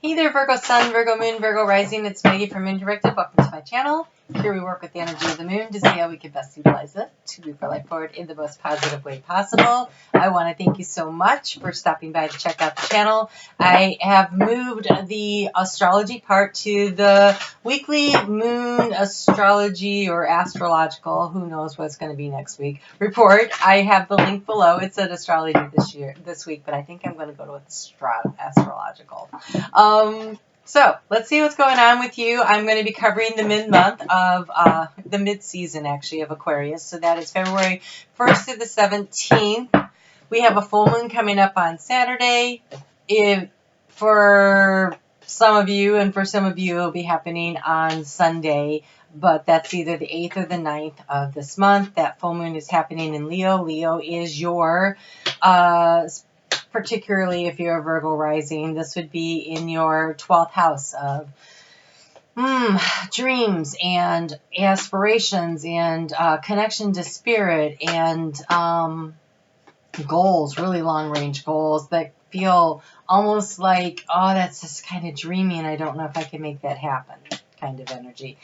Hey there, Virgo Sun, Virgo Moon, Virgo Rising. It's Maggie from Moon Directed. Welcome to my channel. Here we work with the energy of the moon to see how we can best utilize it to move our life forward in the most positive way possible. I want to thank you so much for stopping by to check out the channel. I have moved the astrology part to the weekly moon astrology or astrological, who knows what's going to be next week, report. I have the link below. It said astrology this week, but I think I'm going to go to astrological. So let's see what's going on with you. I'm going to be covering the mid-month of the mid-season, actually, of Aquarius. So that is February 1st to the 17th. We have a full moon coming up on Saturday. For some of you, and for some of you, it will be happening on Sunday. But that's either the 8th or the 9th of this month. That full moon is happening in Leo. Leo is your particularly if you're a Virgo rising, this would be in your 12th house of dreams and aspirations and connection to spirit and goals, really long-range goals that feel almost like, oh, that's just kind of dreamy and I don't know if I can make that happen kind of energy.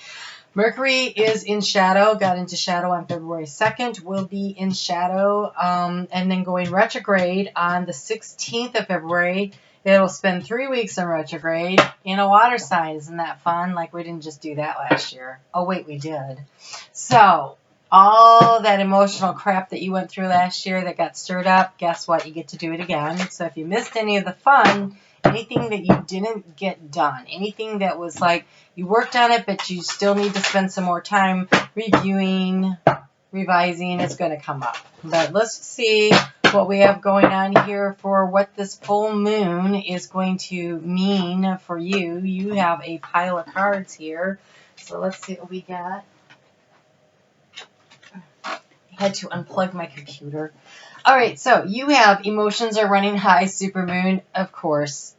Mercury is in shadow, got into shadow on February 2nd, will be in shadow, and then going retrograde on the 16th of February. It'll spend 3 weeks in retrograde in a water sign. Isn't that fun? Like we didn't just do that last year. Oh, wait, we did. So all that emotional crap that you went through last year that got stirred up, guess what? You get to do it again. So if you missed any of the fun, anything that you didn't get done, anything that was like you worked on it, but you still need to spend some more time reviewing, revising, it's going to come up. But let's see what we have going on here for what this full moon is going to mean for you. You have a pile of cards here. So let's see what we got. I had to unplug my computer. All right, so you have emotions are running high, supermoon, of course.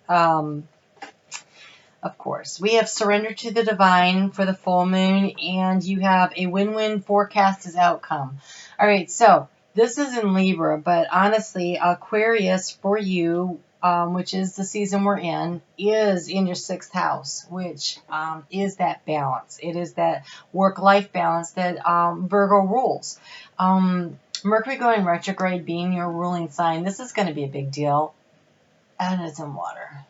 Of course. We have surrender to the divine for the full moon, and you have a win-win forecast as outcome. All right, so this is in Libra, but honestly, Aquarius for you, which is the season we're in, is in your 6th house, which is that balance. It is that work-life balance that Virgo rules. Mercury going retrograde being your ruling sign, this is going to be a big deal, and it's in water.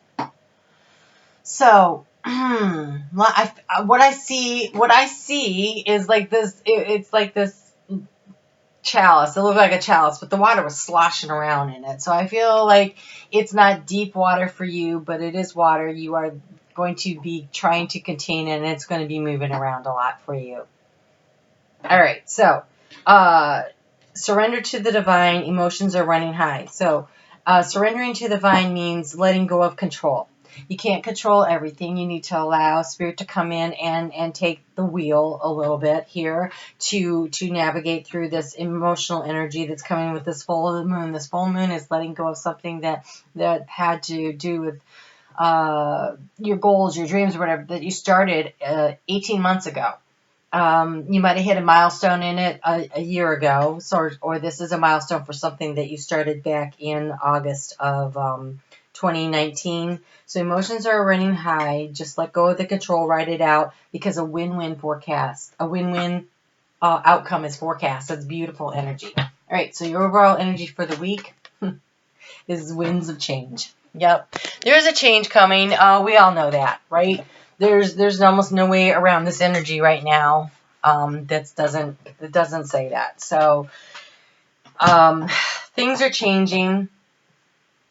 So, what I see is like this. It's like this chalice. It looked like a chalice, but the water was sloshing around in it. So I feel like it's not deep water for you, but it is water. You are going to be trying to contain it, and it's going to be moving around a lot for you. All right, so surrender to the divine. Emotions are running high. So surrendering to the divine means letting go of control. You can't control everything. You need to allow spirit to come in and take the wheel a little bit here to navigate through this emotional energy that's coming with this full moon. This full moon is letting go of something that had to do with your goals, your dreams, or whatever that you started 18 months ago. You might have hit a milestone in it a year ago, or this is a milestone for something that you started back in August of 2019. So emotions are running high. Just let go of the control, write it out, because a win-win forecast, a win-win outcome is forecast. That's beautiful energy. All right, so your overall energy for the week is winds of change. Yep, there's a change coming. We all know that, right? There's almost no way around this energy right now. That doesn't say that. So things are changing.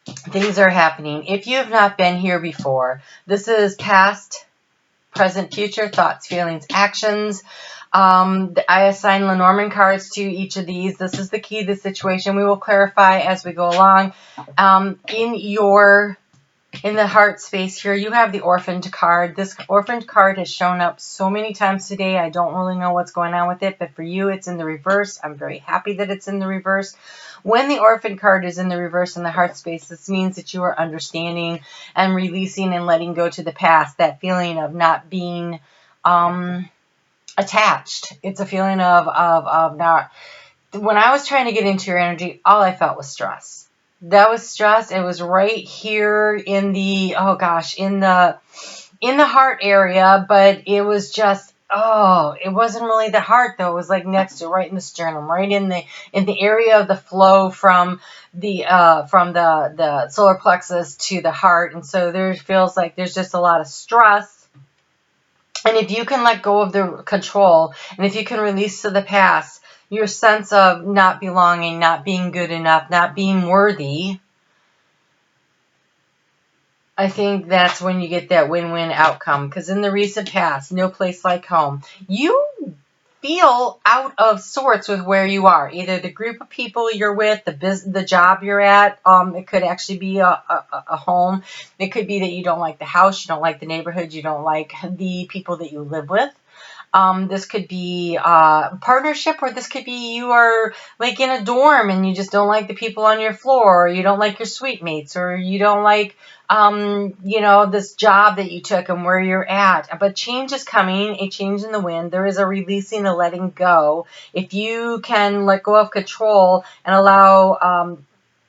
Things are happening. If you have not been here before, this is past, present, future, thoughts, feelings, actions. I assign Lenormand cards to each of these. This is the key to the situation. We will clarify as we go along. In the heart space here, you have the orphaned card. This orphaned card has shown up so many times today. I don't really know what's going on with it, but for you, it's in the reverse. I'm very happy that it's in the reverse. When the orphaned card is in the reverse in the heart space, this means that you are understanding and releasing and letting go to the past, that feeling of not being attached. It's a feeling of not. When I was trying to get into your energy, all I felt was stress. That was stress. It was right here in the, oh gosh, in the heart area, but it was just, oh, it wasn't really the heart though. It was like next to, right in the sternum, right in the area of the flow from the solar plexus to the heart. And so there feels like there's just a lot of stress. And if you can let go of the control, and if you can release to the past your sense of not belonging, not being good enough, not being worthy, I think that's when you get that win-win outcome. Because in the recent past, no place like home, you feel out of sorts with where you are. Either the group of people you're with, the job you're at. It could actually be a home. It could be that you don't like the house, you don't like the neighborhood, you don't like the people that you live with. This could be partnership, or this could be you are like in a dorm and you just don't like the people on your floor, or you don't like your suite mates, or you don't like, this job that you took and where you're at. But change is coming, a change in the wind. There is a releasing, a letting go. If you can let go of control and allow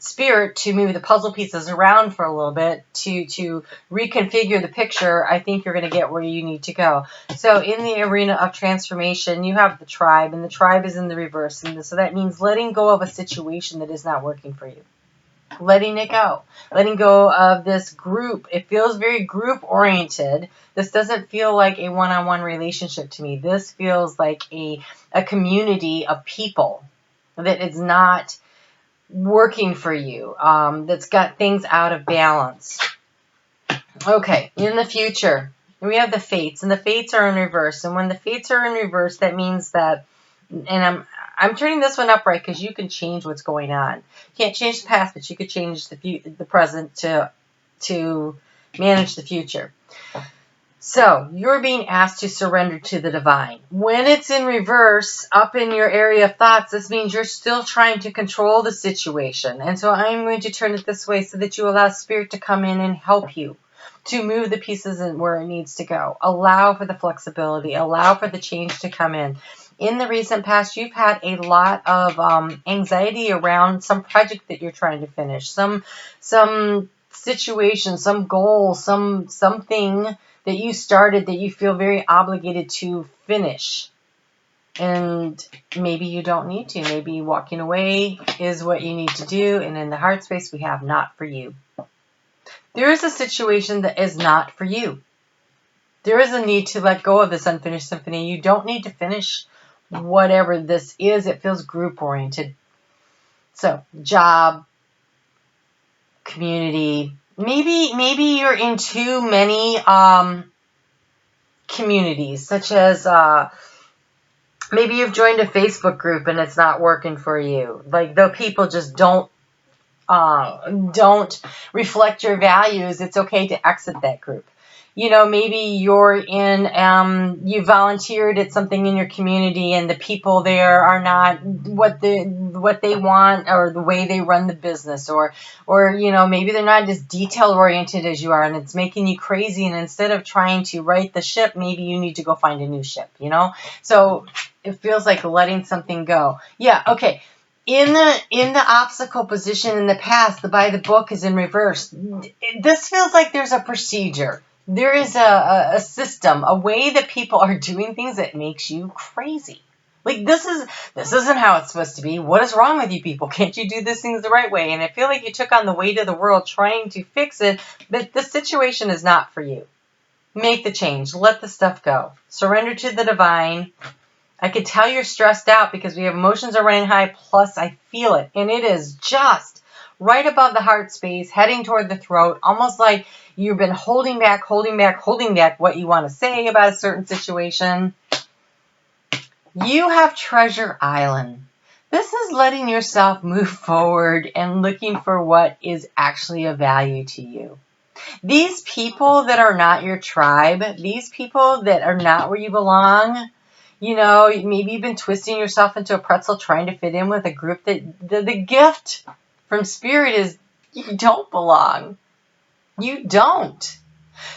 spirit to move the puzzle pieces around for a little bit to reconfigure the picture, I think you're going to get where you need to go. So in the arena of transformation, you have the tribe, and the tribe is in the reverse. And so that means letting go of a situation that is not working for you. Letting it go. Letting go of this group. It feels very group oriented. This doesn't feel like a one-on-one relationship to me. This feels like a community of people that is not working for you, that's got things out of balance. Okay, in the future, we have the fates, and the fates are in reverse. And when the fates are in reverse, that means that, and I'm turning this one upright because you can change what's going on. You can't change the past, but you could change the present to manage the future. So you're being asked to surrender to the divine. When it's in reverse, up in your area of thoughts, this means you're still trying to control the situation. And so I'm going to turn it this way so that you allow spirit to come in and help you to move the pieces in where it needs to go. Allow for the flexibility. Allow for the change to come in. In the recent past, you've had a lot of anxiety around some project that you're trying to finish, some situation, some goal, something that you started that you feel very obligated to finish. And maybe you don't need to. Maybe walking away is what you need to do. And in the heart space, we have not for you. There is a situation that is not for you. There is a need to let go of this unfinished symphony. You don't need to finish whatever this is. It feels group oriented. So, job, community. Maybe you're in too many communities, such as maybe you've joined a Facebook group and it's not working for you. Like the people just don't reflect your values. It's okay to exit that group. Maybe you're in, you volunteered at something in your community and the people there are not what they want or the way they run the business, or maybe they're not as detail oriented as you are and it's making you crazy, and instead of trying to right the ship, maybe you need to go find a new ship, So it feels like letting something go. Yeah, okay. In the obstacle position in the past, the by the book is in reverse. This feels like there's a procedure. There is a system, a way that people are doing things that makes you crazy. Like this isn't how it's supposed to be. What is wrong with you people? Can't you do these things the right way? And I feel like you took on the weight of the world trying to fix it, but the situation is not for you. Make the change. Let the stuff go. Surrender to the divine. I could tell you're stressed out because we have emotions are running high, plus I feel it. And it is just right above the heart space, heading toward the throat, almost like you've been holding back what you want to say about a certain situation. You have Treasure Island. This is letting yourself move forward and looking for what is actually of value to you. These people that are not your tribe, these people that are not where you belong, maybe you've been twisting yourself into a pretzel trying to fit in with a group that the gift from spirit is you don't belong. You don't.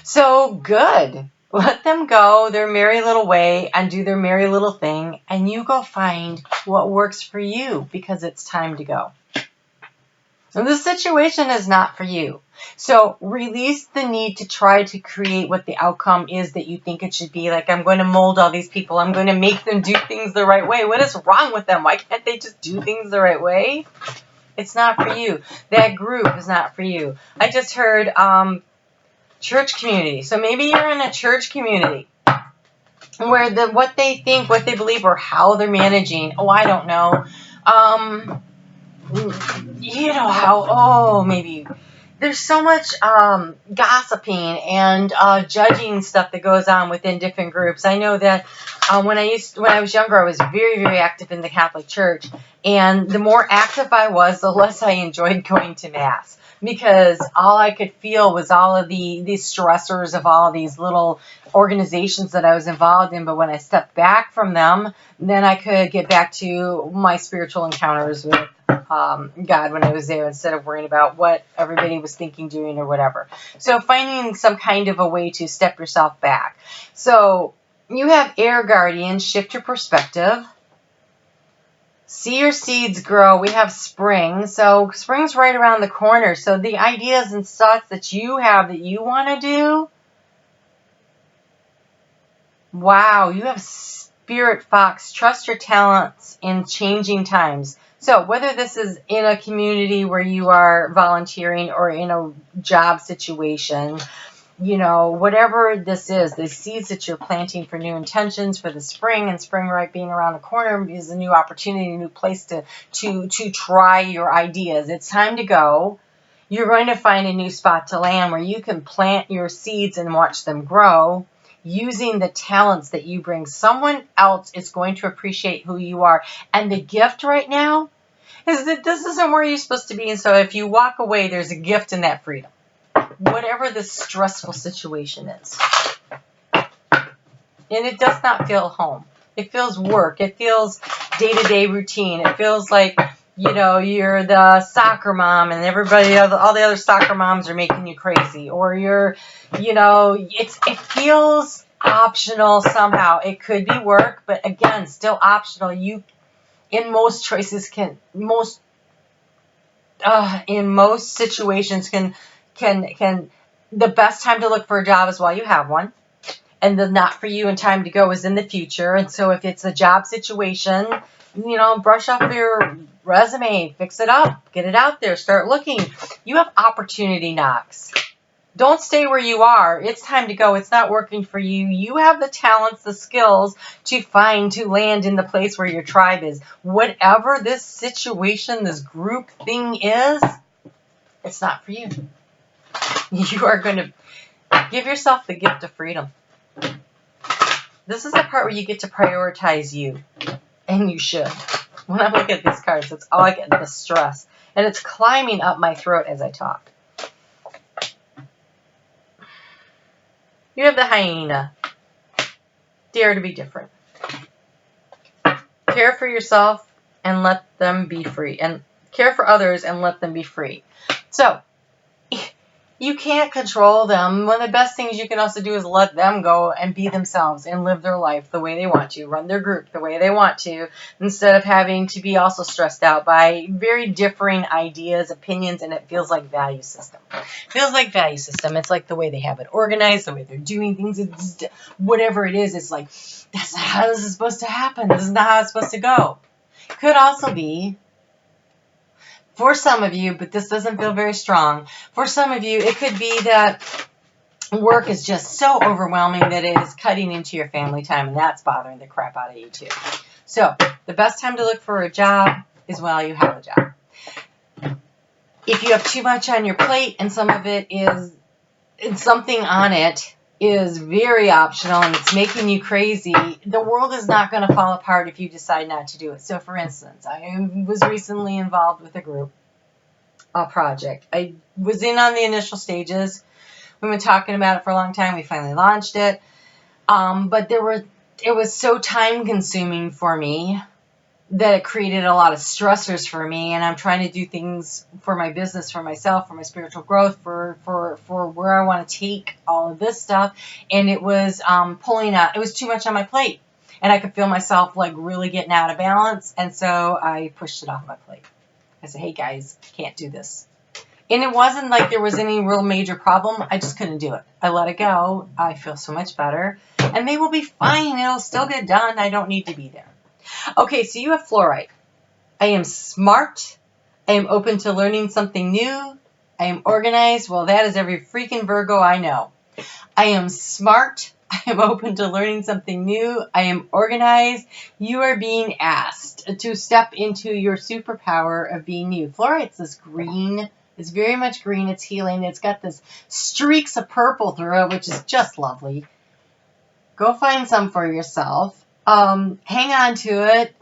So good. Let them go their merry little way and do their merry little thing, and you go find what works for you because it's time to go. And this situation is not for you. So release the need to try to create what the outcome is that you think it should be. Like, I'm going to mold all these people. I'm going to make them do things the right way. What is wrong with them? Why can't they just do things the right way? It's not for you. That group is not for you. I just heard church community. So maybe you're in a church community where what they think, what they believe, or how they're managing. Oh, I don't know. You know how, maybe there's so much gossiping and judging stuff that goes on within different groups. I know that when I was younger, I was very, very active in the Catholic Church, and the more active I was, the less I enjoyed going to Mass, because all I could feel was all of these stressors of all these little organizations that I was involved in. But when I stepped back from them, then I could get back to my spiritual encounters with God when I was there, instead of worrying about what everybody was thinking, doing, or whatever. So finding some kind of a way to step yourself back. So you have air guardians. Shift your perspective. See your seeds grow. We have spring. So spring's right around the corner. So the ideas and thoughts that you have that you want to do, wow, you have Spirit Fox. Trust your talents in changing times. So whether this is in a community where you are volunteering or in a job situation, whatever this is, the seeds that you're planting for new intentions for the spring, and spring right being around the corner is a new opportunity, a new place to try your ideas. It's time to go. You're going to find a new spot to land where you can plant your seeds and watch them grow, using the talents that you bring. Someone else is going to appreciate who you are. And the gift right now is that this isn't where you're supposed to be. And so if you walk away, there's a gift in that freedom. Whatever the stressful situation is. And it does not feel home. It feels work. It feels day-to-day routine. It feels like, you're the soccer mom and all the other soccer moms are making you crazy. Or it feels optional somehow. It could be work, but again, still optional. You, in most situations, can the best time to look for a job is while you have one. And the not for you and time to go is in the future. And so if it's a job situation, brush up your resume, fix it up, get it out there, start looking. You have opportunity knocks. Don't stay where you are. It's time to go. It's not working for you. You have the talents, the skills to land in the place where your tribe is. Whatever this situation, this group thing is, it's not for you. You are going to give yourself the gift of freedom. This is the part where you get to prioritize you. And you should. When I look at these cards, that's all I get, the stress. And it's climbing up my throat as I talk. You have the hyena. Dare to be different. Care for yourself and let them be free. And care for others and let them be free. So, you can't control them. One of the best things you can also do is let them go and be themselves and live their life the way they want to, run their group the way they want to, instead of having to be also stressed out by very differing ideas, opinions, and it feels like value system. It's like the way they have it organized, the way they're doing things, it's, whatever it is, it's like, that's not how this is supposed to happen. This is not how it's supposed to go. Could also be, for some of you, but this doesn't feel very strong. For some of you, it could be that work is just so overwhelming that it is cutting into your family time, and that's bothering the crap out of you too. So the best time to look for a job is while you have a job. If you have too much on your plate and some of it is, and something on it is very optional and it's making you crazy, the world is not going to fall apart if you decide not to do it. So for instance, I was recently involved with a project. I was in on the initial stages. We've been talking about it for a long time. We finally launched it. But it was so time consuming for me that it created a lot of stressors for me, and I'm trying to do things for my business, for myself, for my spiritual growth, for where I want to take all of this stuff, and it was pulling out. It was too much on my plate, and I could feel myself like really getting out of balance, and so I pushed it off my plate. I said, hey guys, can't do this. And it wasn't like there was any real major problem. I just couldn't do it. I let it go. I feel so much better. And they will be fine. It'll still get done. I don't need to be there. Okay, so you have fluorite. I am smart. I am open to learning something new. I am organized. Well, that is every freaking Virgo I know. I am smart. I am open to learning something new. I am organized. You are being asked to step into your superpower of being you. Fluorite's this green. It's very much green. It's healing. It's got this streaks of purple through it, which is just lovely. Go find some for yourself. Hang on to it.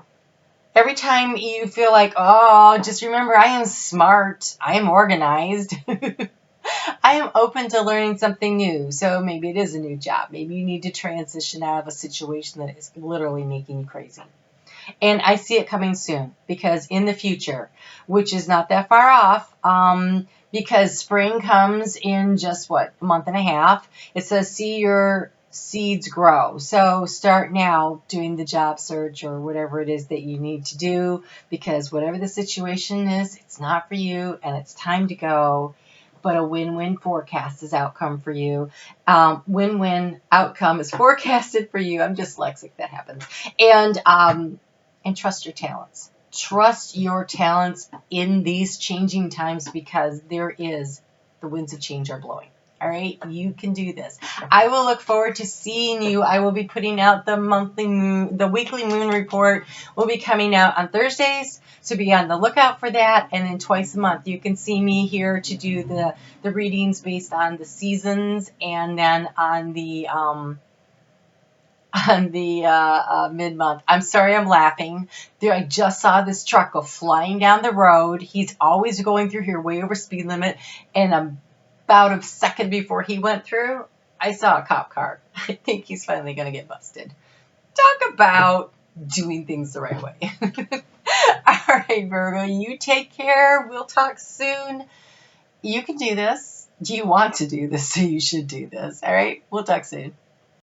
Every time you feel like, oh, just remember, I am smart. I am organized. I am open to learning something new. So maybe it is a new job. Maybe you need to transition out of a situation that is literally making you crazy. And I see it coming soon, because in the future, which is not that far off, because spring comes in just, a month and a half. It says, see your seeds grow. So start now doing the job search or whatever it is that you need to do, because whatever the situation is, it's not for you and it's time to go. But a win-win forecast is outcome for you. Win-win outcome is forecasted for you. I'm dyslexic. That happens. And trust your talents. Trust your talents in these changing times, because the winds of change are blowing. All right, you can do this. I will look forward to seeing you. I will be putting out the weekly moon report will be coming out on Thursdays. So be on the lookout for that. And then twice a month, you can see me here to do the readings based on the seasons, and then on the mid-month. I'm sorry, I'm laughing. I just saw this truck go flying down the road. He's always going through here way over speed limit, and about a second before he went through, I saw a cop car. I think he's finally going to get busted. Talk about doing things the right way. All right, Virgo, you take care. We'll talk soon. You can do this. You want to do this, so you should do this. All right, we'll talk soon.